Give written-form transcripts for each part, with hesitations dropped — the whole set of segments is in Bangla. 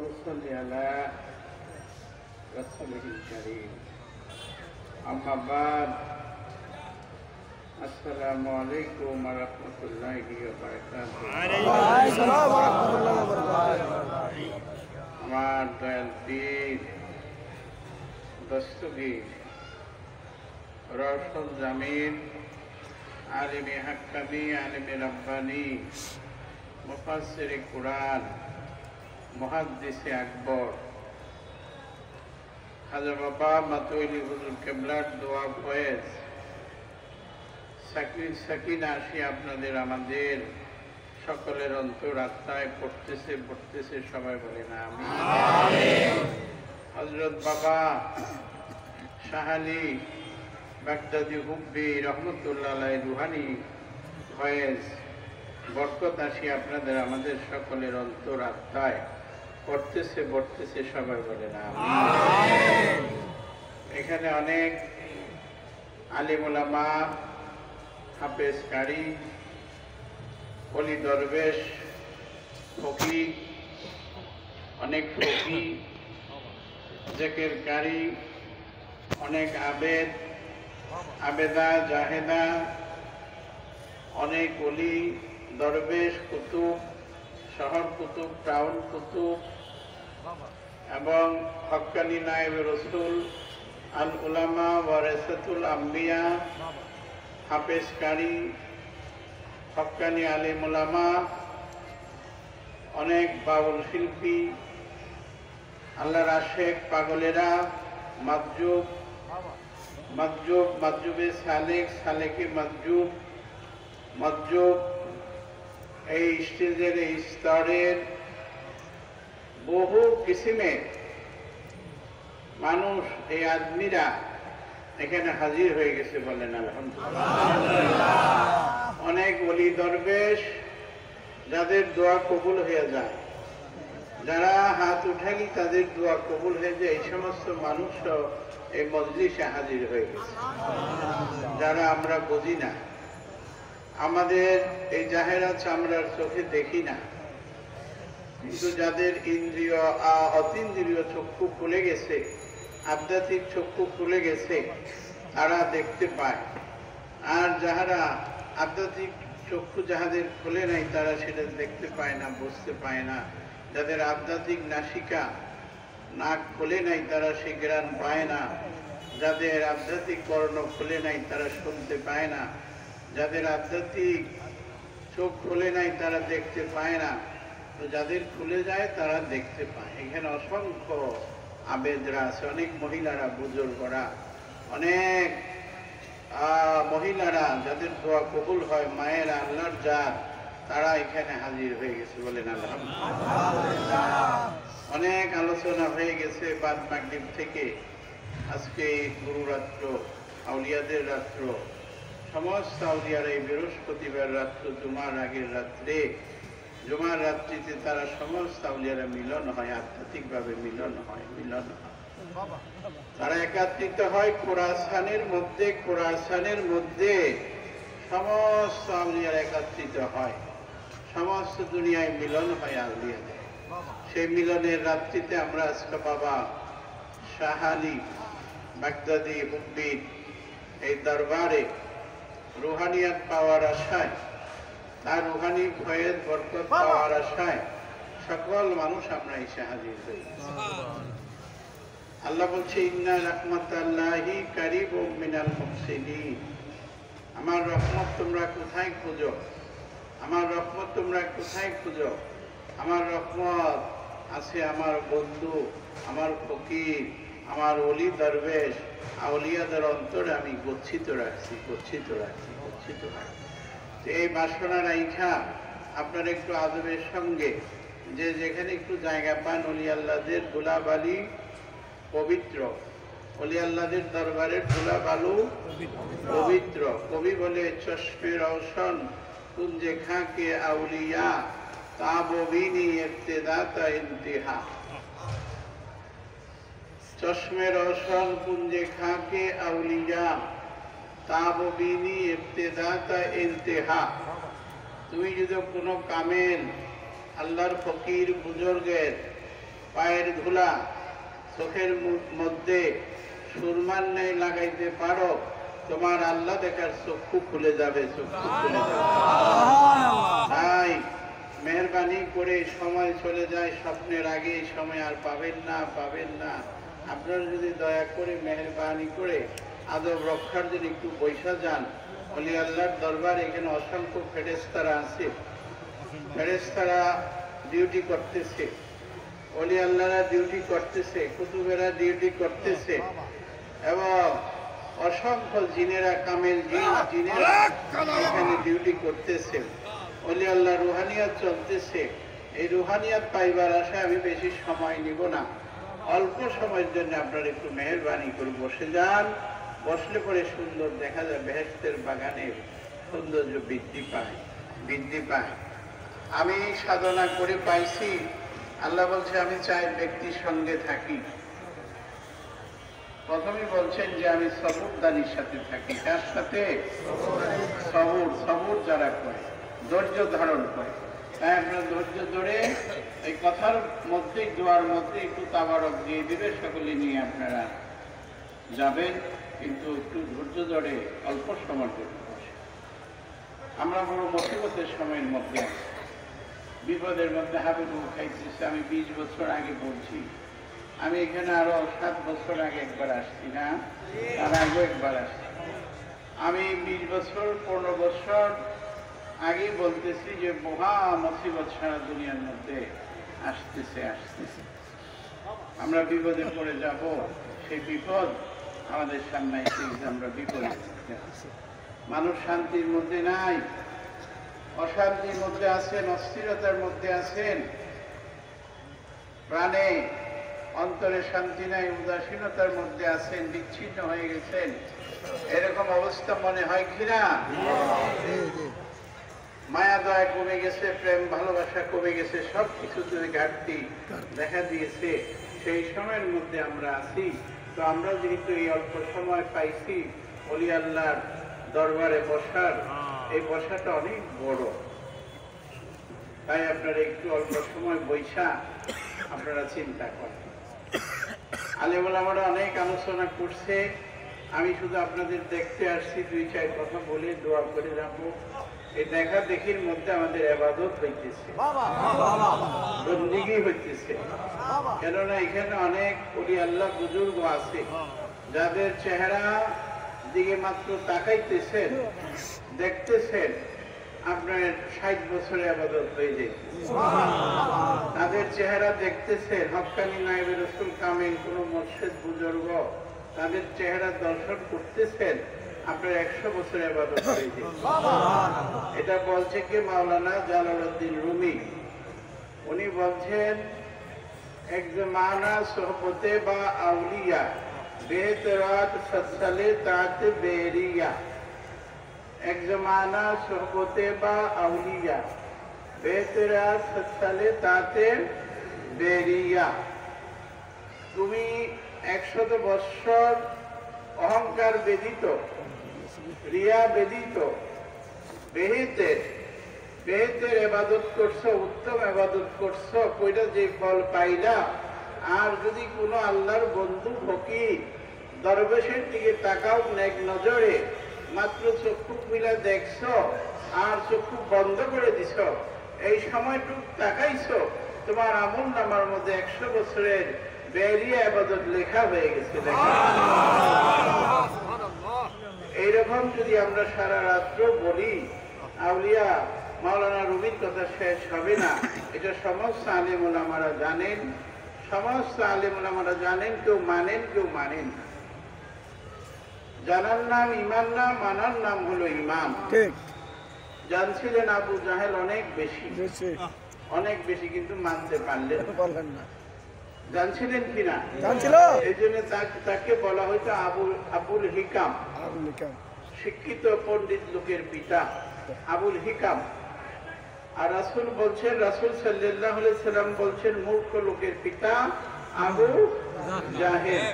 صل على رسوله الكريم أما بعد السلام عليكم ورحمة الله وبركاته আমার দয়াল পীর দস্তগীর রওশন জামিল আলিমে হাক্কানি আলিমে রাব্বানি মুফাসসিরে কুরআন মুহাদ্দিসে আকবর খাজা বাবা মাতোয়ালি হুজুর কেবলার দোয়া ফয়েজ সাকিনা আসি আপনাদের আমাদের সকলের অন্তরাত্মায় পড়তেছে সবাই বলেন আমিন। হযরত বাবা শাহালি বাগদাদি হুব্বি রহমতুল্লাহ আলাইহি রুহানি ফয়েজ বরকত আসি আপনাদের আমাদের সকলের অন্তরাত্মায় পড়তেছে সবাই বলেন আমিন। এখানে অনেক আলিম উলামা হাফেজ কারি অলি দরবেশ ফকির অনেক ফকির জেকের কারি অনেক আবেদা জাহেদা অনেক অলি দরবেশ কুতুব শহর কুতুব টাউন কুতুব এবং হক্কানি নায়েবে রসুল আল উলামা ওয়ারাসাতুল আম্বিয়া হাফেজ কারি হক্কানি আলিম উলামা অনেক বাউল শিল্পী আল্লাহর আশেক পাগলেরা মাজুবে সালেকে মাজুব এই স্টেজের এই স্তরের বহু কিসিমের মানুষ এই আদমিরা এখানে হাজির হয়ে গেছে বলেন আলহামদুলিল্লাহ। অনেক ওলি দরবেশ যাদের দোয়া কবুল হয়ে যায়, যারা হাত উঠালি তাদের দোয়া কবুল হয়ে যায়, এই সমস্ত মানুষও এই মজলিসে হাজির হয়ে গেছে। যারা আমরা বুঝি না, আমাদের এই জাহেরা চামড়ার চোখে দেখি না, কিন্তু যাদের ইন্দ্রিয় অতীন্দ্রিয় চক্ষু খুলে গেছে, আধ্যাত্মিক চক্ষু খুলে গেছে, তারা দেখতে পায়। আর যাহারা আধ্যাত্মিক চক্ষু যাহাদের খুলে নাই তারা সেটা দেখতে পায় না, বুঝতে পায় না। যাদের আধ্যাত্মিক নাসিকা নাক খুলে নাই তারা সে জ্ঞান পায় না। যাদের আধ্যাত্মিক কর্ণ খুলে নাই তারা শুনতে পায় না। যাদের আধ্যাত্মিক চোখ খুলে নাই তারা দেখতে পায় না। তো যাদের খুলে যায় তারা দেখতে পায়। এখানে অসংখ্য আবেদরা আছে, অনেক মহিলারা বুজুর্গরা, অনেক মহিলারা যাদের দোয়া কবুল হয়, মায়েরা আল্লাহর জাত, তারা এখানে হাজির হয়ে গেছে বলেন আলহামদুলিল্লাহ। অনেক আলোচনা হয়ে গেছে বাদ মাগরিব থেকে। আজকে গুরু রাত্র, আউলিয়াদের রাত্র, সমস্ত আউলিয়ারা এই বৃহস্পতিবার রাত্র জুমার আগের রাত্রে, জুমার রাত্রিতে তারা সমস্ত আউলিয়ারা মিলন হয়, আধ্যাত্মিকভাবে মিলন হয়। তারা একত্রিত হয় কোরাসানের মধ্যে সমস্ত আউলিয়ারা একত্রিত হয়, সমস্ত দুনিয়ায় মিলন হয় আউলিয়াদের। সেই মিলনের রাত্রিতে আমরা আজকে বাবা শাহালি বাগদাদি হুব্বির এই দরবারে রুহানিয়াত পাওয়ার আশায়, তার রুহানি ফয়েজ বরকত পাওয়ার আশায় সকল মানুষ আমরা এসে হাজির হই। আল্লাহ বলছে ইন্না রাহমাতাল্লাহি কারিবুম মিনাল মুহসিনিন। আমার রহমত তোমরা কোথায় খুঁজো? আমার রহমত তোমরা কোথায় খুঁজো? আমার রহমত আছে আমার বন্ধু, আমার ফকির, আমার ওলি দরবেশ, আউলিয়াদের অন্তরে আমি গচ্ছিত রাখছি। এই বাসনা রাইখা আপনার একটু আদবের সঙ্গে যে যেখানে একটু জায়গা পান, অলি আল্লাহদের ধুলাবালি পবিত্র, অলি আল্লাহদের দরবারের ধুলাবালু পবিত্র। কবি বলে চশমে রওশন কুঞ্জে খাকে আউলিয়া তাববিনী ইবতিদাতা ইন্তিহা। চশমে রওশন কুঞ্জে খাকে আউলিয়া তাববিনী ইবতিদাতা ইন্তিহা। তুমি যদি কোনো কামেল আল্লাহর ফকির বুজুর্গের পায়ের ধুলা চোখের মধ্যে সুরমার ন্যায় লাগাইতে পারো, তোমার আল্লাহ দেখার চক্ষু খুলে যাবে, চক্ষু খুলে যাবে। তাই মেহরবানি করে, সময় চলে যায় স্বপ্নের আগে, সময় আর পাবেন না, পাবেন না। আপনারা যদি দয়া করে মেহরবানি করে আদব রক্ষার জন্য একটু বৈশা যান। অলি আল্লাহর দরবার, এখানে অসংখ্য ফেরেশতারা আছে, ফেরেশতারা ডিউটি করতেছে, অলি আল্লাহরা ডিউটি করতেছে, কুতুবেরা ডিউটি করতেছে, এবং অসংখ্য জিনেরা, কামেল জিন, জিনেরা এখানে ডিউটি করতেছে। অলি আল্লাহ রুহানিয়াত চলতেছে। এই রুহানিয়াত পাইবার আশায় আমি বেশি সময় নিব না, অল্প সময়ের জন্য আপনারা একটু মেহরবানি করে বসে যান। বসলে পরে সুন্দর দেখা যায়, বেহেশতের বাগানের সৌন্দর্য বৃদ্ধি পায়, বৃদ্ধি পায়। আমি সাধনা করে পাইছি, আল্লাহ বলছে আমি চাই ব্যক্তির সঙ্গে থাকি। প্রথমে বলছেন যে আমি সবুরদানির সাথে থাকি। কার সাথে? সবুর, সবুর যারা করে, ধৈর্য ধারণ করে। তাই আপনারা ধৈর্য ধরে এই কথার মধ্যে, দোয়ার মধ্যে একটু তাবারক দিয়ে দিবে, সকলে নিয়ে আপনারা যাবেন, কিন্তু একটু ধৈর্য ধরে অল্প সময় জন্য বসে। আমরা বড় মুসিবতের সময়ের মধ্যে, বিপদের মধ্যে হাবিবু খাইতেছে। আমি 20 বছর আগে বলছি, আমি এখানে আরো 7 বছর আগে একবার আসছি, না তার আগে একবার আসছি। আমি 20 বছর 15 বছর আগে বলতেছি যে মহা মুসিবত সারা দুনিয়ার মধ্যে আসতেছে, আসতেছে। আমরা বিপদে পড়ে যাব, সেই বিপদ আমাদের সামনে এসে আমরা বিপদে। মানুষ শান্তির মধ্যে নাই, অশান্তির মধ্যে আছেন, অস্থিরতার মধ্যে আছেন, প্রাণে অন্তরে শান্তি নাই, উদাসীনতার মধ্যে আছেন, বিচ্ছিন্ন হয়ে গেছেন। এরকম অবস্থা মনে হয় কিনা? মায়া দয়া কমে গেছে, প্রেম ভালোবাসা কমে গেছে, সবকিছুতে ঘাটতি দেখা দিয়েছে। সেই সময়ের মধ্যে আমরা আছি। তো আমরা যেহেতু এই অল্প সময় পাইছি অলি আল্লাহর দরবারে বসার, এই বসাটা অনেক বড়। তাই আপনারা একটু অল্প সময় বৈশা আপনারা চিন্তা করেন। আলেম ওলামারা অনেক আলোচনা করছে, আমি শুধু আপনাদের দেখতে আসছি, 2-4 কথা বলে দোয়া করে যাবো। এই দেখা দেখির মধ্যে আমাদের ইবাদত হইতেছে, বন্দেগী হইতেছে। কেননা এখানে অনেক ওলি আল্লাহ বুজুর্গ আছে, যাদের চেহারা দিকে মাত্র তাকাইতেছেন, দেখতেছেন, আপনার 60 বছরে ইবাদত হয়ে যায়। তাদের চেহারা দেখতেছেন, হক্কানি নায়েবে রাসূল কামিল কোন মুর্শিদ বুজুর্গ, তাদের চেহারা দর্শন করতেছেন, আপনার 100 বছরে ইবাদত হয়ে যায়। এটা বলছে কি মাওলানা জালালউদ্দিন রুমি। উনি বলছেন এক জমানা সোহবতে বা আউলিয়া বেহতরাত সৎসালে তাত বেরিয়া। এক জমানা সোহবতে বা আউলিয়া বেহতরাত সৎসালে তাতে বেরিয়া। তুমি 100 বৎসর অহংকার বেদিত, রিয়া বেদিত, বেহেতের ইবাদত করছো, উত্তম ইবাদত করছো, কইটা যে ফল পাইলা। আর যদি কোনো আল্লাহর বন্ধু ফকির দরবেশের দিকে তাকাও নেক নজরে, মাত্র চক্ষু মিলা দেখছো আর চক্ষু বন্ধ করে দিছ, এই সময়টুকু তাকাইছো, তোমার আমল নামার মধ্যে 100 বছরের বেরিয়া ইবাদত লেখা হয়ে গেছে। এইরকম যদি আমরা সারা রাত্র বলি, আউলিয়া মাওলানা রুমির কথা শেষ হবে না। এটা সমস্ত আলেম ওলামারা জানেন, সমস্ত আলেম ওলামারা জানেন, কেউ মানেন কেউ মানেন না। জানার নাম ইমান না, মানার নাম হলো ইমান। জানছিলেন আবু জাহেল অনেক বেশি, অনেক বেশি, কিন্তু মানতে পারলেন না। জানছিলেন কিনা? এই জন্য তাকে বলা হয়তো আবুল হিকাম, শিক্ষিত পণ্ডিত লোকের পিতা আবুল হিকাম। আর রাসূল বলছেন, রাসূল সাল্লাল্লাহু আলাইহি সাল্লাম বলছেন মূর্খ লোকের পিতা আবু জাহেল।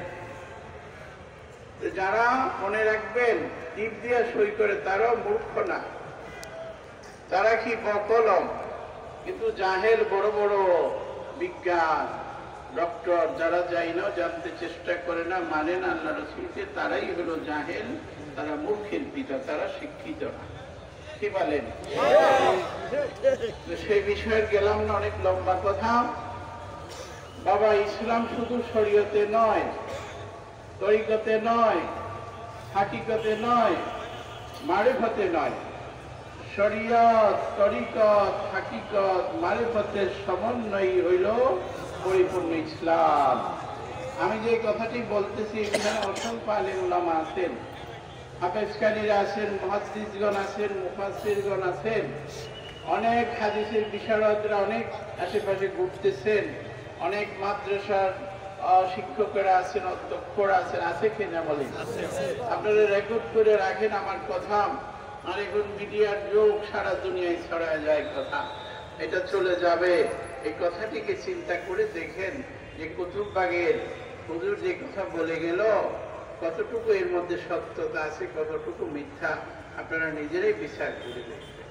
যারা মনে রাখবেন টিপ দিয়া সই করে তারাও মূর্খ না, তারা কি বকলম, কিন্তু জাহেল বড় বড় বিজ্ঞান, ডক্টর, যারা যাই না, জানতে চেষ্টা করে না, মানে না আল্লাহ রসুলকে, তারাই হলো জাহেল, তারা মূর্খের পিতা, তারা শিক্ষিত না। কি বলেন? সেই বিষয়ে গেলাম না, অনেক লম্বা কথা। বাবা, ইসলাম শুধু শরীয়তে নয়, তরিকতে নয়, হাকিকতে নয়, মারিফতে নয়। শরীয়ত, তরিকত, হাকিকত, মারিফতের সমন্বয় হইল পরিপূর্ণ ইসলাম। আমি যে কথাটি বলতেছি, এখানে অসংখ্য আলেম উলামা আছেন, হাফেজকারীরা আছেন, মুহাদ্দিসগণ আছেন, মুফাসসিরগণ আছেন, অনেক হাদিসের বিশারদরা অনেক আশেপাশে ঘুরতেছেন, অনেক মাদ্রাসার শিক্ষকেরা আছেন, অধ্যক্ষরা আছেন, আছে কিনা বলেন? আপনারা রেকর্ড করে রাখেন আমার কথা। আর এখন মিডিয়ার যুগ, সারা দুনিয়ায় ছড়ায় যায় কথা, এটা চলে যাবে। এই কথাটিকে চিন্তা করে দেখেন যে কুতুববাগের হুজুর যে কথা বলে গেল, কতটুকু এর মধ্যে সত্যতা আছে, কতটুকু মিথ্যা, আপনারা নিজেরাই বিচার করে দেখবেন।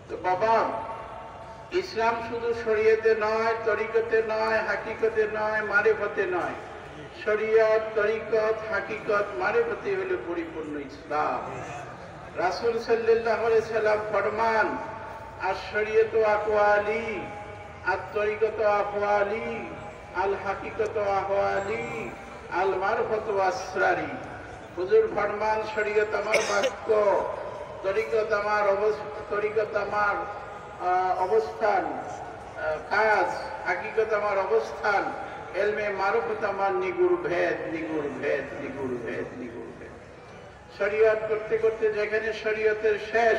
তো বাবা, ইসলাম শুধু শরীয়তে নয়, তরিকতে নয়, হাকিকতে নয়, মারিফতে নয়। শরীয়ত, তরিকত, হাকিকত, মারিফতে হলো পরিপূর্ণ ইসলাম। রাসূল সাল্লাল্লাহু আলাইহি সাল্লাম ফরমান, আর শরীয়ত আকওয়ালি, আর তরিকত আফওয়ালি, আল হাকিকত আহওয়ালি, আল মারফত আসরারি। হুজুর ফরমান, শরীয়ত আমার বাক্য, তরিকত আমার অবস্থান কাজ, হাকিকত আমার অবস্থান, এলমে মারফত আমার নিগুড় ভেদ, নিগুড় ভেদ, নিগুড় ভেদ, নিগুড় ভেদ। শরীয়ত করতে করতে যেখানে শরীয়তের শেষ,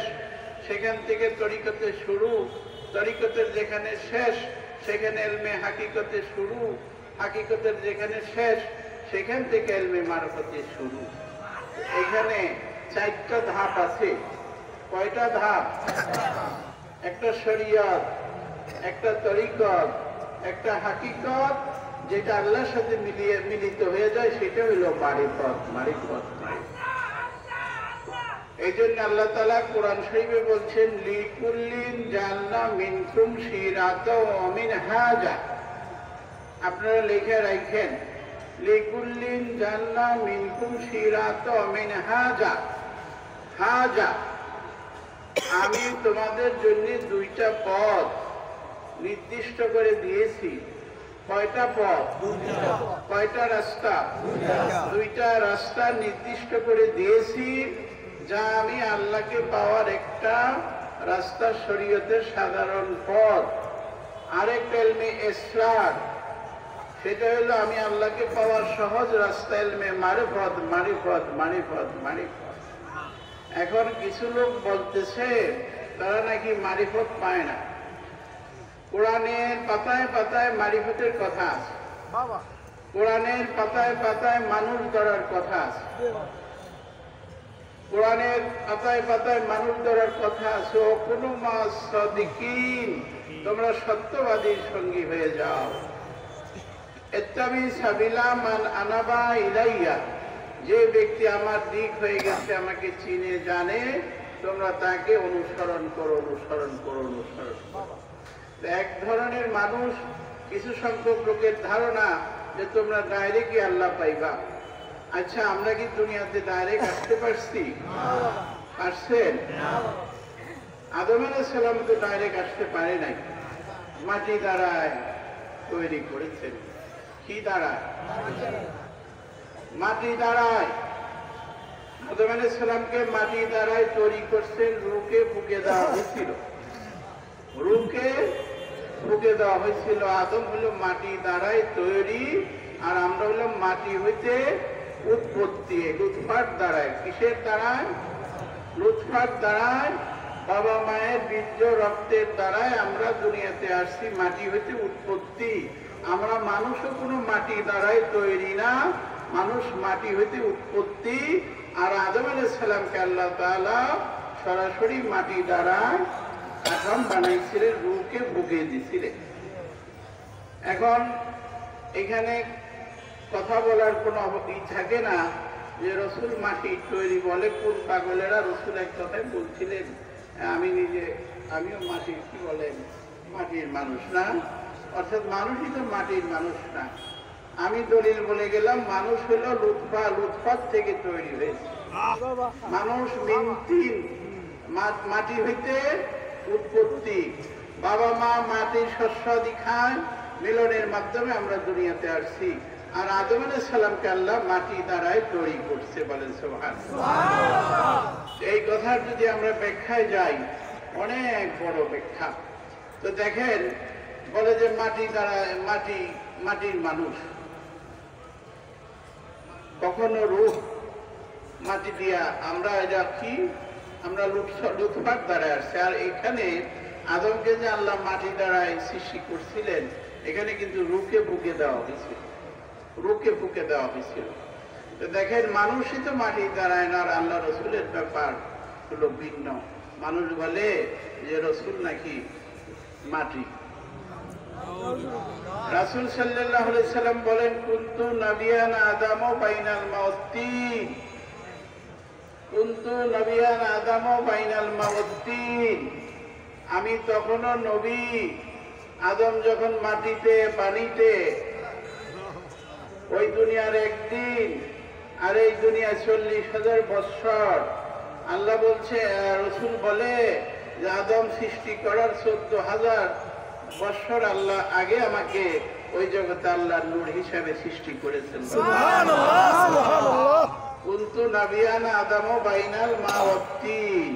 সেখান থেকে তরিকতে শুরু, তরিকতের যেখানে শেষ, সেখানে এলমে হাকিকতে শুরু, হাকিকতের যেখানে শেষ, সেখান থেকে এলমে মারফতে শুরু। এখানে 4টা ধাপ আছে। কয়টা ধাপ? একটা শরীয়ত, একটা তরিকত, একটা হাকিকত, যেটা আল্লাহর সাথে মিলিত হয়ে যায়, সেটা হলো মারিফত। মারিফত, এই জন্য আল্লাহ তাআলা কোরআন শরীফে বলছেন, লিকুল্লিন জাআলনা মিনকুম শিরাতাও ওয়া মিনহাজা। আপনারা লিখে রাখেন, লিকুল্লিন জাআলনা মিনকুম শিরাতাও ওয়া মিনহাজা। হাজা, আমি তোমাদের জন্য 2টা পথ নির্দিষ্ট করে দিয়েছি। কয়টা পথ? কয়টা রাস্তা? 2টা রাস্তা নির্দিষ্ট করে দিয়েছি, যা আমি আল্লাহকে পাওয়ার একটা রাস্তা, শরীয়তের সাধারণ পথ। আরেকটা এলমে ইসলাম, সেটা হলো আমি আল্লাহকে পাওয়ার সহজ রাস্তা, এলমে মারিফত, মারিফত, মারিফত, মারিফত। এখন কিছু লোক বলতেছে তারা নাকি মারিফত পায় না। কোরআনের পাতায় পাতায় মারিফতের কথা আছে, কোরআনের পাতায় পাতায় মানুষ ধরার কথা আছে, কোরআনের পাতায় পাতায় মানুষ ধরার কথা আছে। ও কোনো সাদিকিন, তোমরা সত্যবাদীর সঙ্গী হয়ে যাও। ইত্তাবি সাবিলা মান আনাবা ইলাইয়া, যে ব্যক্তি আমার দিক হয়ে গেছে, আমাকে চিনে জানে, তোমরা তাকে অনুসরণ করো, অনুসরণ করো, অনুসরণ করো। এক ধরনের মানুষ, কিছু সংখ্যক লোকের ধারণা যে তোমরা ডাইরেক্টই আল্লাহ পাইবা। আচ্ছা, আমরা কি দুনিয়াতে ডাইরেক্ট আসতে পারছি? পারছেন? আদম আলাইহিস সালাম তো ডাইরেক্ট আসতে পারে নাই, মাটি দ্বারায় তৈরি করেছেন। কি দ্বারায়? মাটি দ্বারায়। আদম আলাইহিস সালামকে মাটি দ্বারায় তৈরি করছেন, রুকে ফুঁকে দেওয়া হয়েছিল, রুকে ফুঁকে দেওয়া হয়েছিল। আদম হলো মাটি দ্বারায় তৈরি, আর আমরা হলাম মাটি হইতে উৎপত্তি, লুৎফার দ্বারায়। কিসের দ্বারায়? লুৎফার দ্বারায়, বাবা মায়ের বীর্য রক্তের দ্বারায় আমরা দুনিয়াতে আসছি, মাটি হইতে উৎপত্তি। আমরা মানুষও কোনো মাটি দ্বারাই তৈরি না, মানুষ মাটি হইতে উৎপত্তি। আর আদম আলাইহিস সালামকে আল্লাহ তাআলা সরাসরি মাটি দ্বারা কাঠাম বানাইছিলেন, রূহকে ফুঁকে দিয়েছিলেন। এখন এখানে কথা বলার কোনো ই থাকে না যে রসুল মাটি তৈরি বলে। কোন পাগলেরা রসুল এক কথায় বলছিলেন, আমিও মাটি, কি বলেন, মাটির মানুষ না, অর্থাৎ মানুষই তো মাটির মানুষ না। আমি দলিল বলে গেলাম, মানুষ হলো লুৎফাত থেকে তৈরি হয়েছে। মানুষ মিনতিন, মাটি হইতে উৎপত্তি। বাবা মা মাটির শস্যাদি খায়, মিলনের মাধ্যমে আমরা দুনিয়াতে আসছি। আর আদম আলাইহিস সালামকে আল্লাহ মাটি দ্বারাই তৈরি করছে, বলেন সুবহানাল্লাহ। এই কথার যদি আমরা ব্যাখ্যায় যাই, অনেক বড় ব্যাখ্যা। তো দেখেন, বলে যে মাটি দ্বারা মাটির মানুষ, কখনো রূহ মাটি দিয়া আমরা এটা কি আমরা লুৎফাত দ্বারা আসছে। আর এখানে আদমকে যে আল্লাহ মাটি দ্বারাই সৃষ্টি করছিলেন, এখানে কিন্তু রুকে ফুকে দেওয়া হয়েছিল, রুকে ফুকে দেওয়া হয়েছিল। তো দেখেন, মানুষই তো মাটি দ্বারায় না। আর আল্লাহ রসুলের ব্যাপার হলো ভিন্ন। মানুষ বলে যে রসুল নাকি মাটি। রাসূল সাল্লাল্লাহু আলাইহি সাল্লাম বলেন, কুনতু নবিয়ান আদম বাইনাল মাউতিন, কুনতু নবিয়ান আদম বাইনাল মাউতিন। আমি তখনও নবী, আদম যখন মাটিতে পানিতে, ওই দুনিয়ার একদিন আর এই দুনিয়ায় 40,000 বৎসর। আল্লাহ বলছে, রসুল বলে যে আদম সৃষ্টি করার 14,000 বৎসর আল্লাহ আগে আমাকে ওই জগতে আল্লাহ নূর হিসাবে সৃষ্টি করেছেন। কুনতু নবিয়ান আদম বাইনাল মাউতিন,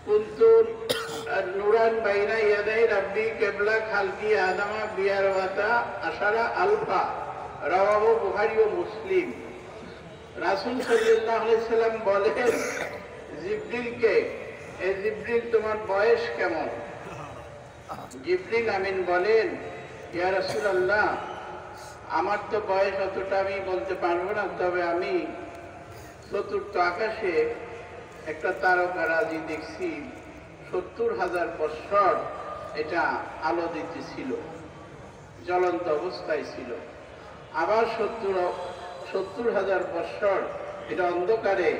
কুনতু নূরান বাইনা ইয়াদাই রাব্বি কিবলা খালকি আদম বিআরওয়াতা আশারা আলফা। রাওয়াহু বুখারী ও মুসলিম। রাসূল সাল্লাল্লাহু আলাইহি সাল্লাম বলেন জিবরিলকে, এ জিবরিল তোমার বয়স কেমন? জিবরিল আমিন বলেন, ইয়া রাসূলুল্লাহ, আমার তো বয়স অতটা আমি বলতে পারবো না, তবে আমি চতুর্থ আকাশে একটা তারকারাজি দেখছি, 70,000 বৎসর এটা আলো দিতেছিল, জ্বলন্ত অবস্থায় ছিল। আবার 70,000 বৎসর এটা অন্ধকারে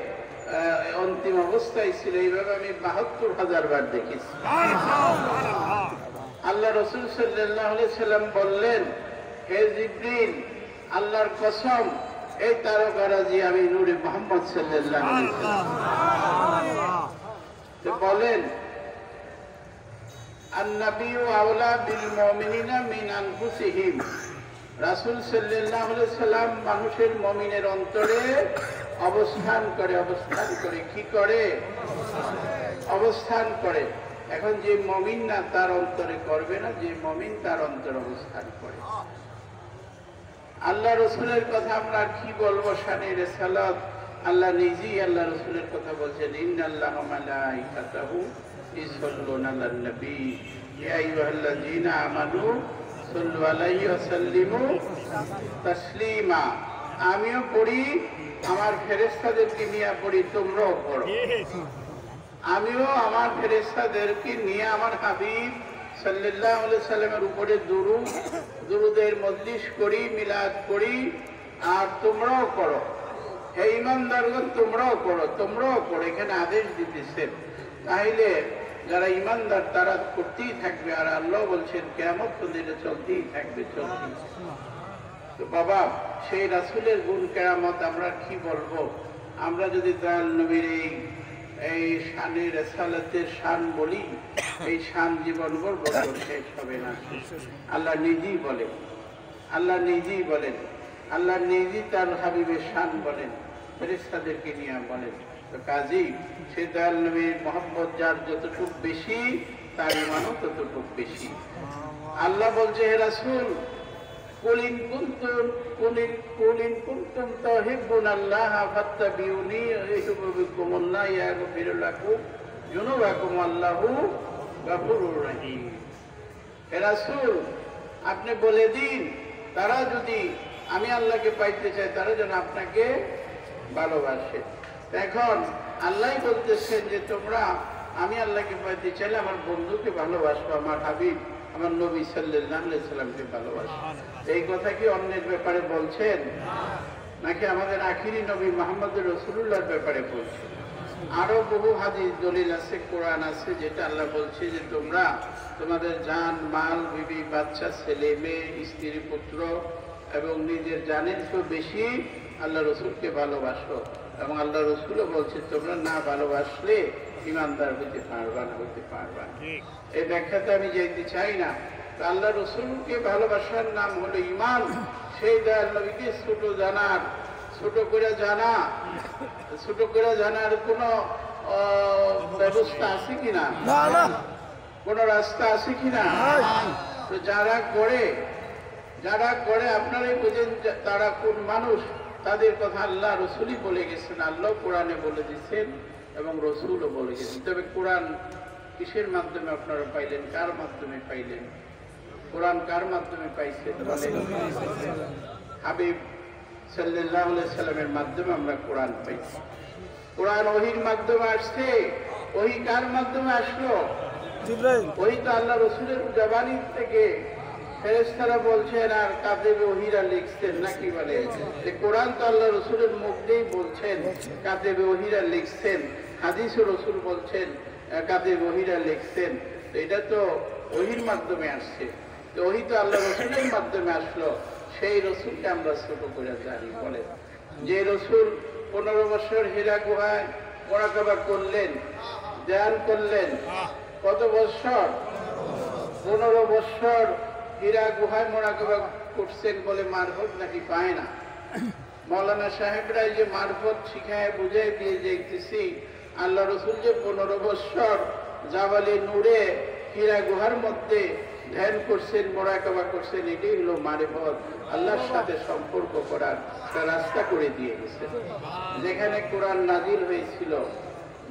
অন্তিম অবস্থায় ছিল। এইভাবে আমি 72,000 বার দেখেছি। আল্লাহ রসুল সাল্লাল্লাহু আলাইহি সাল্লাম বললেন, হে জিবরিল, আল্লাহর কসম, এই তারকারাজি আমি নূরে মুহাম্মদ সাল্লাল্লাহু আলাইহি সাল্লাম। বলেন, আন-নাবিয়্যু আওলা বিল মুমিনিনা মিন আনফুসিহিম। রাসূল সাল্লাল্লাহু আলাইহি সাল্লাম মানুষের মুমিনের অন্তরে অবস্থান করে। অবস্থান করে কি করে? অবস্থান করে। এখন যে মুমিন না, তার অন্তরে করবে না, যে মুমিন তার অন্তরে অবস্থান করে। আল্লাহ রসুলের কথা আমরা কি বলবো, শানে রিসালাত। আল্লাহ নিজেই আল্লাহ রসুলের কথা বলছেন, ইন্নাল্লাহা ওয়া মালাইকাতাহু ইউসাল্লুনা আলান নবী ইয়া আইয়ুহাল্লাযীনা আমানু সাল্লু আলাইহি ওয়া সাল্লিমু তাসলিমা। আমিও পড়ি, আমার ফেরেশতাদেরকে নিয়ে পড়ি, তোমরাও পড়ো। আমিও আমার ফেরেশতাদেরকে নিয়ে আমার হাবিব সাল্লাল্লাহু আলাইহি সাল্লামের উপরে দুরুদের মজলিস করি, মিলাদ করি। আর তোমরাও করো, হে ঈমানদারগণ, তোমরাও করো, তোমরাও করো। এখানে আদেশ দিতেছেন। তাইলে যারা ঈমানদার তারা করতেই থাকবে। আর আল্লাহ বলছেন কিয়ামত পর্যন্ত চলতেই থাকবে, চলতেই। তো বাবা, সেই রাসূলের গুণ কেরামত আমরা কি বলবো? আমরা যদি দয়াল নবীর এই শানে রিসালাতের শান বলি, এই শান জীবনভর বছর শেষ হবে না। আল্লাহ নিজেই বলেন, আল্লাহ নিজেই বলেন, আল্লাহ নিজেই তার হাবিবের শান বলেন, ফেরেশতাদেরকে নিয়ে বলেন। তো কাজেই সে দয়াল নবীর মহব্বত যার যতটুক বেশি, তার ঈমানও ততটুক বেশি। আল্লাহ বলছে, হে রাসূল, কুল ইন কুনতুম তুহিব্বুনাল্লাহা ফাত্তাবিউনি ইউহিব্বুকুমুল্লাহ ইয়াগফির লাকুম যুনুবাকুম আল্লাহু গফুরুর রহিম। হে রাসূল, আপনি বলে দিন, তারা যদি আমি আল্লাহকে পাইতে চায়, তারা যেন আপনাকে ভালোবাসে। এখন আল্লাহ বলতেছেন যে তোমরা আমি আল্লাহকে পাইতে চাইলে আমার বন্ধুকে ভালোবাসবো, আমার হাবিব আমার নবী সাল্লাল্লাহু আলাইহি সাল্লামকে ভালোবাসবো। এই কথা কি অন্যের ব্যাপারে বলছেন, নাকি আমাদের আখিরি নবী মুহাম্মদ রাসূলুল্লাহর ব্যাপারে বলছেন? আরো বহু হাদিস দলিল আছে, কোরআন আছে, যেটা আল্লাহ বলছে যে তোমরা তোমাদের জান মাল বিবি বাচ্চা ছেলে মেয়ে স্ত্রী পুত্র এবং নিজের জানের চেয়েও বেশি আল্লাহ রসুলকে ভালোবাসো। এবং আল্লাহ রসুলও বলছে তোমরা না ভালোবাসলে ইমানদার হইতে পারবা না, হইতে পারবা না। এই ব্যাখ্যাতে আমি যেতে চাই না। আল্লাহ রসুলকে ভালোবাসার নাম হলো ইমান। সেই দয়াল নবীকে ছোট জানার, ছোট করে জানার কোন ব্যবস্থা আছে কিনা, কোন রাস্তা আছে কিনা? তো যারা করে আপনারাই বোঝেন তারা কোন মানুষ। তাদের কথা আল্লাহ রসুলই বলে গেছেন, আল্লাহ কোরআনে বলে দিচ্ছেন এবং রসুলও বলে গেছেন। তবে কোরআন কিসের মাধ্যমে আপনারা পাইলেন, কার মাধ্যমে পাইলেন? কোরআন কার মাধ্যমে পাইছেন? হাবিব সাল্লাল্লাহু আলাইহি সাল্লামের মাধ্যমে আমরা কোরআন পাইছি। কোরআন ওহীর মাধ্যমে আসছে। ওহী কার মাধ্যমে আসলো? ওহী তো আল্লাহ রসুলের জবানি থেকে ফেরেশতারা বলছেন আর কাদেবে ওহীরা লিখছেন, নাকি বলে? কোরআন তো আল্লাহ রসুলের মুখ দিয়েই বলছেন, কাদেবে ওহীরা লিখছেন। হাদিসও রসুল বলছেন কাদেবে ওহীরা লিখছেন। তো এটা তো ওহীর মাধ্যমে আসছে। তো ওহী তো আল্লাহ রসুলের মাধ্যমে আসলো। সেই রসুলকে আমরা ছোট করে জানি। বলে যে রসুল 15 বছর হীরা গুহায় মুরাকাবা করলেন, ধ্যান করলেন। কত বছর? 15 বছর হীরা গুহায় মুরাকাবা করছেন বলে মারফত নাকি পায় না? মৌলানা সাহেবরা যে মারফত শিখায় বুঝাই দিয়ে দেখতেছি, আল্লাহ রসুল যে 15 বছর জাবালে নূরে হীরা গুহার মধ্যে ধ্যান করছেন, মুরাকাবা করছেন, এটাই হলো মারিফত। আল্লাহর সাথে সম্পর্ক করার রাস্তা করে দিয়ে গেছেন। যেখানে কোরআন নাজিল হয়েছিল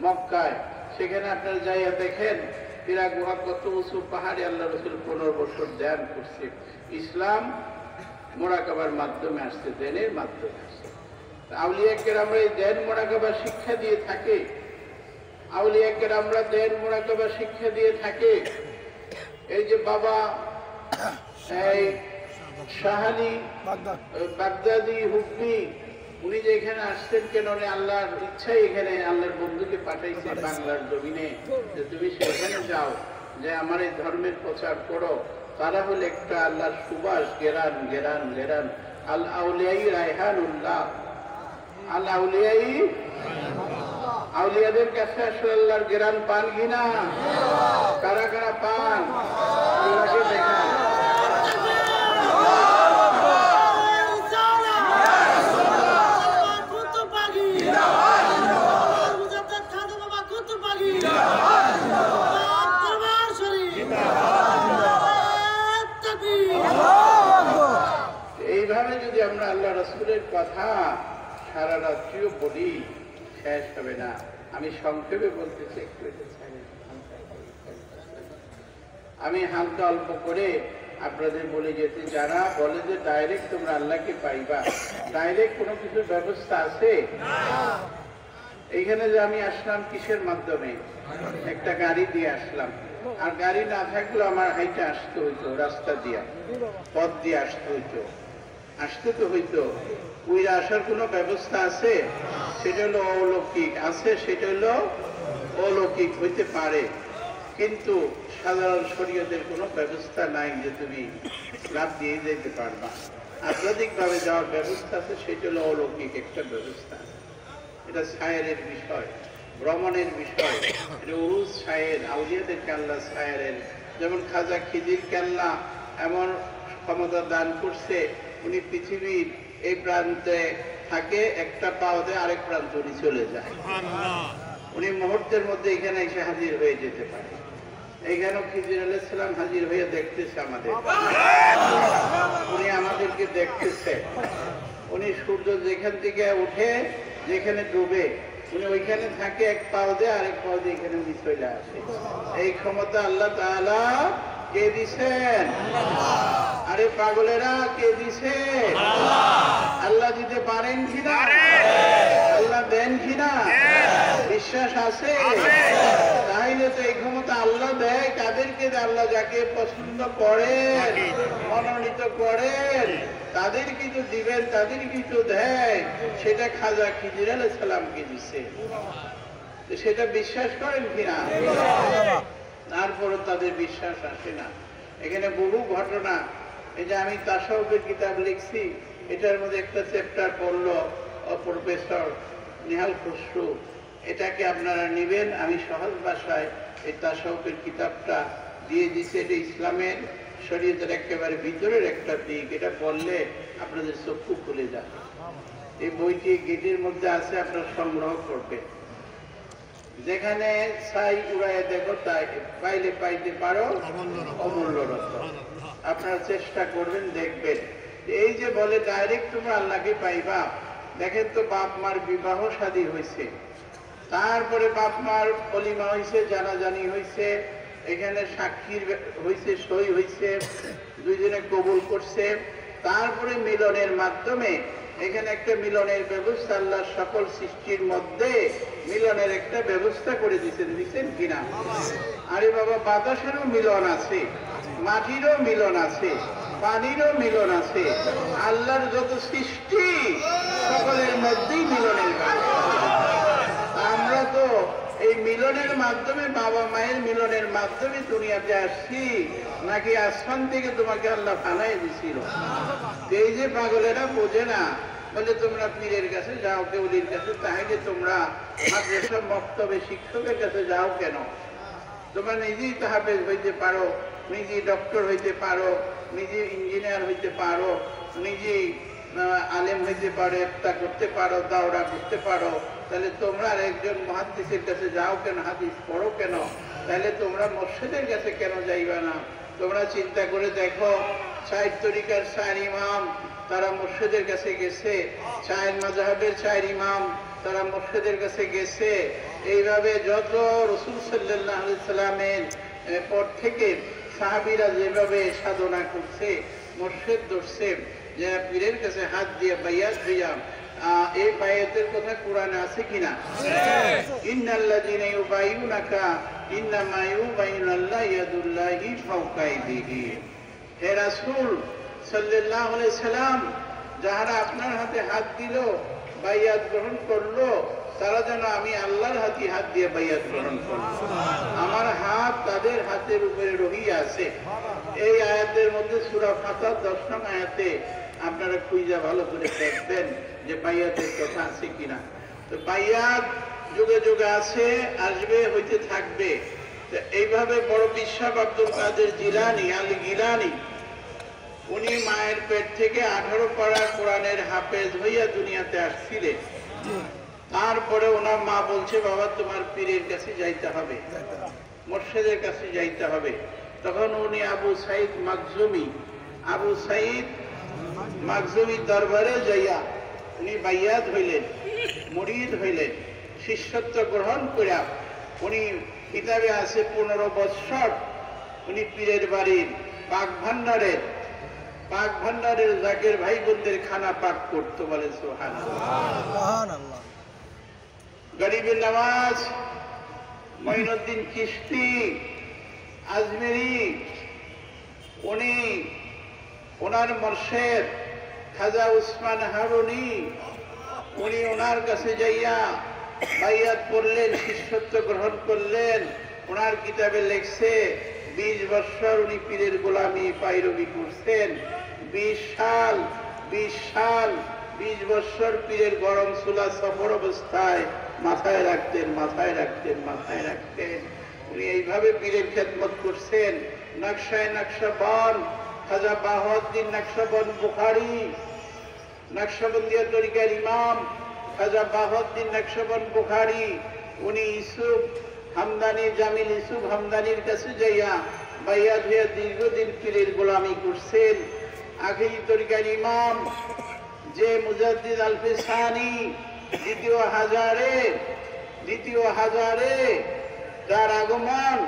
মক্কায়, সেখানে আপনারা যাইয়া দেখেন হীরা গুহা কত উঁচু পাহাড়ে আল্লাহ রসুল 15 বছর ধ্যান করছে। ইসলাম মুরাকাবার মাধ্যমে আসছে, ধ্যানের মাধ্যমে আসছে। আউলিয়া কেরামরা এই ধ্যান মুরাকাবা শিক্ষা দিয়ে থাকে। আউলিয়া কেরামরা ধ্যান মুরাকাবা শিক্ষা দিয়ে থাকে। এই যে বাবা এই শাহালি বাগদাদি হুবলি, উনি যে এখানে আসছেন কেন? আল্লাহর ইচ্ছাই এখানে আল্লাহর বন্ধুকে পাঠাইছে বাংলার জমিনে, যে তুমি সেখানে যাও, যে আমার এই ধর্মের প্রচার করো। তারা হলো একটা আল্লাহর সুবাস, গেরান গেরান গেরান। আল আউলিয়াই রায়হানুল্লাহ, আল আউলিয়াই। আউলিয়াদের কাছে আসলে আল্লাহর গেরান পান কিনা? কারা কারা পান? আল্লাহকে দেখান। এইভাবে যদি আমরা আল্লাহ রাসূলের কথা সারা রাত্রিও বলি, শেষ হবে না। আমি সংক্ষেপে বলতেছি, একটু আমি হালকা অল্প করে আপনাদের বলে যেতে। যারা বলে যে ডাইরেক্ট তোমরা আল্লাহকে পাইবা, ডাইরেক্ট কোনো কিছুর ব্যবস্থা আছে? এইখানে যে আমি আসলাম কিসের মাধ্যমে? একটা গাড়ি দিয়ে আসলাম। আর গাড়ি না থাকলেও আমার হাইটে আসতে হইতো, রাস্তা দিয়া, পথ দিয়ে আসতে হইতো, আসতে তো হইতো। উইরা আসার কোনো ব্যবস্থা আছে? সেটা হলো অলৌকিক। আছে, সেটা হলো অলৌকিক হইতে পারে, কিন্তু সাধারণ শরীয়তের কোনো ব্যবস্থা নাই যে তুমি লাভ দিয়ে যেতে পারবা। আধ্যাত্মিক ভাবে যাওয়ার ব্যবস্থা আছে, সেটা হলো অলৌকিক একটা ব্যবস্থা। এটা ছায়ের বিষয়, ভ্রমণের বিষয়। উরুজ ছায়ের, আউলিয়াদেরকে আল্লাহ ছায়ের, যেমন খাজা খিদির আল্লাহ এমন ক্ষমতা দান করছে, উনি পৃথিবীর এই প্রান্তে থাকে, একটা পাওতে আরেক প্রান্ত উনি চলে যায়। উনি মুহূর্তের মধ্যে এখানে এসে হাজির হয়ে যেতে পারে। এইখানেও খিজির আলাইহিস সালাম হাজির হয়ে দেখতেছে আমাদের, উনি আমাদেরকে দেখতেছে। উনি সূর্য যেখান থেকে উঠে যেখানে ডুবে, উনি ওইখানে থাকে, এক পাও দিয়ে আরেক পাও দিয়ে এখানে উনি চলে আসে। এই ক্ষমতা আল্লাহ তাআলা কে দিছেন? আরে পাগলেরা, কে দিছে? আল্লাহ দিতে পারেন কিনা? আল্লাহ দেন কিনা? বিশ্বাস আছে? তাইলে তো এই ক্ষমতা আল্লাহ দেয় কাদেরকে? আল্লাহ যাকে পছন্দ করেন, মনোনীত করেন, তাদের কিছু দিবেন, তাদের কিছু দেয়। সেটা খাজা খিজির আলাইহিস সালামকে দিছে। সেটা বিশ্বাস করেন কিনা? তারপরও তাদের বিশ্বাস আসে না। এখানে বহু ঘটনা, এই যে আমি তাসাউফের কিতাব লিখছি, এটার মধ্যে একটা চ্যাপ্টার পড়লো প্রফেসর নিহাল খসরু, এটাকে আপনারা নেবেন। আমি সহজ ভাষায় এই তাসাউফের কিতাবটা দিয়ে দিচ্ছি। এটা ইসলামের শরীয়তের একেবারে ভিতরের একটা দিক, এটা পড়লে আপনাদের চক্ষু খুলে যাবে। এই বইটি গেটের মধ্যে আছে, আপনারা সংগ্রহ করবেন। যেখানে ছাই উড়ায় দেখো তাই পাইলে পাইতে পারো অমূল্য রত্ন। আপনারা চেষ্টা করবেন, দেখবেন। এই যে বলে ডাইরেক্ট তোমরা আল্লাহকে পাইবা, দেখেন তো বাপ মার বিবাহ শাদী হয়েছে, তারপরে বাপ মার অলিমা হয়েছে, জানাজানি হয়েছে, এখানে সাক্ষীর হয়েছে, সই হয়েছে, দুইজনে কবুল করছে, তারপরে মিলনের মাধ্যমে এখানে একটা মিলনের ব্যবস্থা, আল্লাহ সকল সৃষ্টির মধ্যে মিলনের একটা ব্যবস্থা করে দিচ্ছেন কিনা? আরে বাবা, বাতাসেরও মিলন আছে, মাটিরও মিলন আছে, পানিরও মিলন আছে, আল্লাহর যত সৃষ্টি সকলের মধ্যেই মিলনের ব্যবস্থা। আমরা তো এই মিলনের মাধ্যমে, বাবা মায়ের মিলনের মাধ্যমে দুনিয়াতে আসছি, নাকি আসমান থেকে তোমাকে আল্লাহ ফালাই দিছিল? এই যে পাগলেরা বোঝে না, বলে তোমরা পীরের কাছে যাও, কেউলির কাছে, তাহলে তোমরা মাদ্রাসা মক্তবে শিক্ষকের কাছে যাও কেন? তোমরা নিজেই তাহাফেজ হইতে পারো, নিজেই ডক্টর হইতে পারো, নিজে ইঞ্জিনিয়ার হইতে পারো, নিজেই আলেম হইতে পারো, একটা করতে পারো, দাওরা করতে পারো, তাহলে তোমরা একজন মুহাদ্দিসের কাছে যাও কেন? হাদিস পড়ো কেন? তাহলে তোমরা মুর্শিদের কাছে কেন যাইবা না? তোমরা চিন্তা করে দেখো, ৬০ তরিকার ৪ ইমাম তারা মুর্শিদের কাছে গেছে, ৪ মাযহাবের ৪ ইমাম তারা মুর্শিদের কাছে গেছে। এইভাবে যত রাসূল সাল্লাল্লাহু আলাইহি সাল্লামের পর থেকে সাহাবীরা যেভাবে সাধনা করছে, মুর্শিদ ধরছে, যে পীরের কাছে হাত দিয়ে বাইয়াত হইয়া, এই বায়াতের কথা কোরআনে আছে কিনা? ইন্নাল্লাযীনা ইউবাইয়ুনাকা ইন্নামা ইউবাইয়ুনাল্লাহু ইয়াদুল্লাহি ফাওকা আইদিহিম। হে রাসূল সাল্লাল্লাহু আলাইহি সাল্লাম, যারা আপনার হাতে হাত দিল, বাইয়াত গ্রহণ করলো, তারা যেন আমি আল্লাহর হাতে হাত দিয়ে বাইয়াত গ্রহণ করলো। আমার হাত তাদের হাতের উপরে রহিয়া আছে। এই আয়াতের মধ্যে সূরা ফাতিহা 10 নং আয়াতে আপনারা খুঁজা ভালো করে দেখবেন যে বাইয়াতের কথা আছে কিনা। তো বাইয়াত যুগে যুগে আছে, আসবে, হইতে থাকবে। তো এইভাবে বড় বিশ্বাস আব্দুল কাদের জিলানী আল গিলানী, উনি মায়ের পেট থেকে 18 পারা কোরআনের হাফেজ হইয়া দুনিয়াতে আসছিলেন। তারপরে ওনার মা বলছে, বাবা তোমার পীরের কাছে যাইতে হবে, মুর্শিদের কাছে যাইতে হবে। তখন উনি আবু সাইদ মাকজুমি দরবারে যাইয়া উনি বাইয়াত হইলেন, মুরিদ হইলেন, শিষ্যত্ব গ্রহণ করিয়া উনি কিতাবে আছে 15 বৎসর উনি পীরের বাড়ির পাক ভান্ডারের জাকের ভাই বোনদের খানা পাক করতো। বলে সুবহানাল্লাহ। গরিবের নওয়াজ মঈনুদ্দিন চিশতি আজমেরি, উনি ওনার মুর্শিদ খাজা উসমান হারুনি, উনি ওনার কাছে যাইয়া বাইয়াত পড়লেন, শিষ্যত্ব গ্রহণ করলেন। ওনার কিতাবে লেখছে 20 বছর উনি পীরের গোলামি পাইরবি করছেন। 20 বছর পীরের গরম চুলা সফর অবস্থায় মাথায় রাখতেন। উনি এইভাবে পীরের খেদমত করছেন। নকশায় নকশবন্দ খাজা বাহাউদ্দিন নকশবন্দ বুখারী, নকশবন্দিয়া তরিকার ইমাম খাজা বাহাউদ্দিন নকশবন্দ বুখারী, উনি ইউসুফ হামদানি, জামিল ইউসুফ হামদানির কাছে যাইয়া বাইয়াত হইয়া দীর্ঘদিন পীরের গোলামি করছেন। আখিরি তরিকার ইমাম যে মুজাদ্দিদ আল-ফিসানি, দ্বিতীয় হাজারে যার আগমন,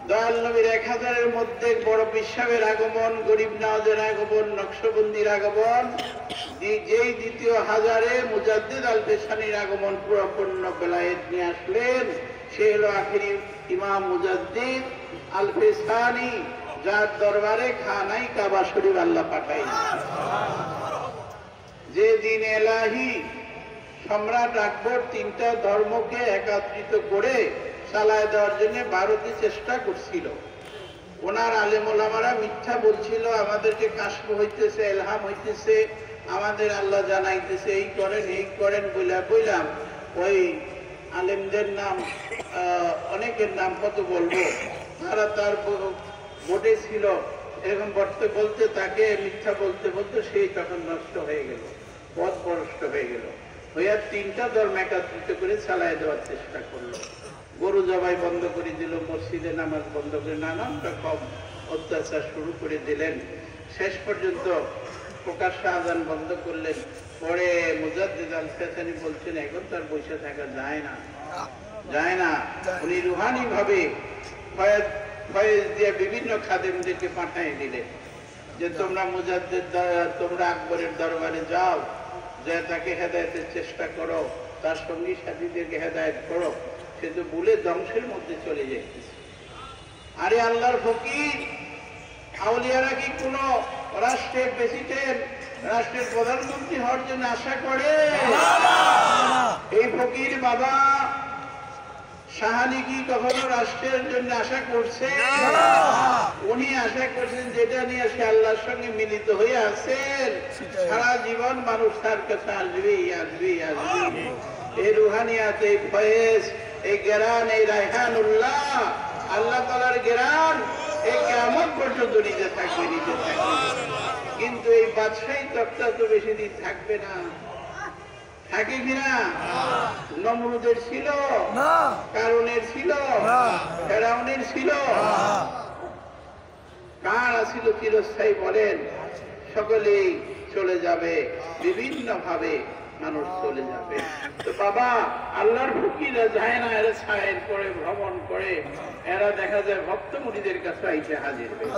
দয়াল নবীর 1000-এর মধ্যে বড় বিশ্বাবের আগমন, গরিব নওয়াজের আগমন, নকশবন্দির আগমন, যেই দ্বিতীয় হাজারে মুজাদ্দিদ আল-ফিসানির আগমন পুরোপূর্ণ বেলায়েত নিয়ে আসলেন, সে হলো আখিরি ইমাম মুজাদ্দিদ আল-ফিসানি, যার দরবারে খানাই কাবা শরীফ আল্লাহ পাঠাই। যে দিন এলাহি সম্রাট আকবর তিনটা ধর্মকে একত্রিত করে চালায় দেওয়ার জন্য ভারতে চেষ্টা করছিল। ওনার আলেম ওলামারা মিথ্যা বলছিল, আমাদেরকে কাশফ হইতেছে, ইলহাম হইতেছে, আমাদের আল্লাহ জানাইতেছে, এই করেন বললাম। ওই আলেমদের নাম অনেকের নাম কত বলবো, তারা তার বোটে ছিল, এরকম বলতে তাকে মিথ্যা বলতে সেই তখন নষ্ট হয়ে গেল, পথ ভ্রষ্ট হয়ে গেল, হইয়া তিনটা ধর্ম একত্রিত করে চালায় দেওয়ার চেষ্টা করলো। গরু জবাই বন্ধ করে দিল, মসজিদে নামাজ বন্ধ করে নানান রকম অত্যাচার শুরু করে দিলেন। শেষ পর্যন্ত প্রকাশ্য আযান বন্ধ করলেন। পরে মুজাদ্দিদ আল ফেসানি বলছেন এখন তার বসে থাকা যায় না। উনি রুহানি ভাবে ফয়েজ দিয়ে বিভিন্ন খাদেমদেরকে পাঠিয়ে দিলেন যে তোমরা তোমরা আকবরের দরবারে যাও, যে তাকে হেদায়েতের চেষ্টা করো, তার সঙ্গী সাথীদেরকে হেদায়েত করো। সে তো ভুলে ধ্বংসের মধ্যে চলে যাইতেছে। আরে আল্লাহর ফকির, আউলিয়ারা কি কোন রাষ্ট্রের প্রেসিডেন্ট, রাষ্ট্রের প্রধানমন্ত্রী হওয়ার জন্য আশা করে? এই ফকির বাবা সাহালি কি কখনো রাষ্ট্রের জন্য আশা করছে? উনি আশা করছেন যেটা নিয়ে সে আল্লাহর সঙ্গে মিলিত হয়ে আছেন, সারা জীবন মানুষ তার কাছে আসবেই। এই রুহানিয়াত, এই ফয়েজ, এই জ্ঞান, এই রায়হানুল্লাহ, আল্লাহ তাআলার জ্ঞান এই কিয়ামত পর্যন্ত নিতে থাকবে। কিন্তু এই বাদশাহী তক্তা তো বেশি দিন থাকবে না। থাকে কিনা? নমরুদের ছিল, কারুনের ছিল, ফেরাউনের ছিল, কার ছিল চিরস্থায়ী বলেন? সকলেই চলে যাবে, বিভিন্ন ভাবে মানুষ চলে যাবে। তো বাবা আল্লাহর ফকিরা যায় না, এরা ছায়ের করে ভ্রমণ করে, এরা দেখা যায় ভক্ত মুরিদের কাছে আইসে হাজির হয়ে।